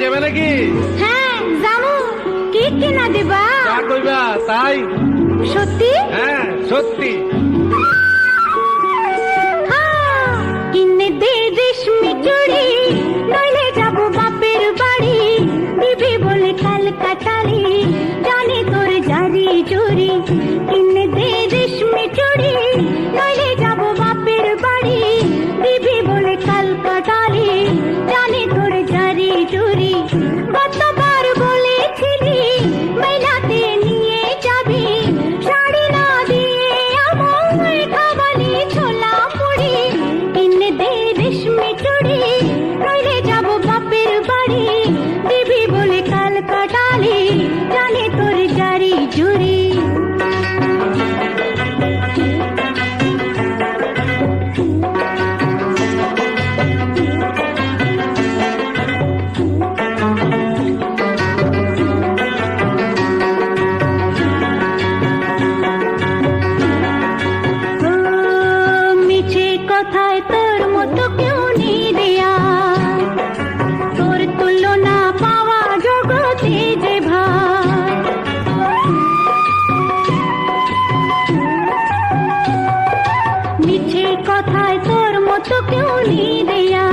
যাবে নাকি? হ্যাঁ যাবো। কি কিনা দিবা? তা কইবা তাই? সত্যি? হ্যাঁ সত্যি। কিনে দে রেশমি চুড়ি, নইলে যাবো বাপের বাড়ি। দিবি বলে কাল কাটালি, জানে তোর জারি চুরি। কিনে দে রেশমি চুড়ি, নইলে যাবো বাপের বাড়ি। দিবি বলে কাল কাটালি, জানে তোর জারি চুরি। কতবার বলেছিলি মেলাতে নিয়ে যাবি, শাড়ি না দিয়ে আমায় খাওয়ালি ছোলা মুড়ি। কিনে দে রেশমি চুড়ি, নইলে যাবো বাপের বাড়ি। দিবি বলে কাল কাটালি, জানে তোর জারি জুরি। মিছে কথায় তোর মতো কেউ নেই দেয়া, তোর তুলনা পাওয়া জগতে যে ভাই। মিছে কথায় তোর মতো কেউ নেই দেয়া,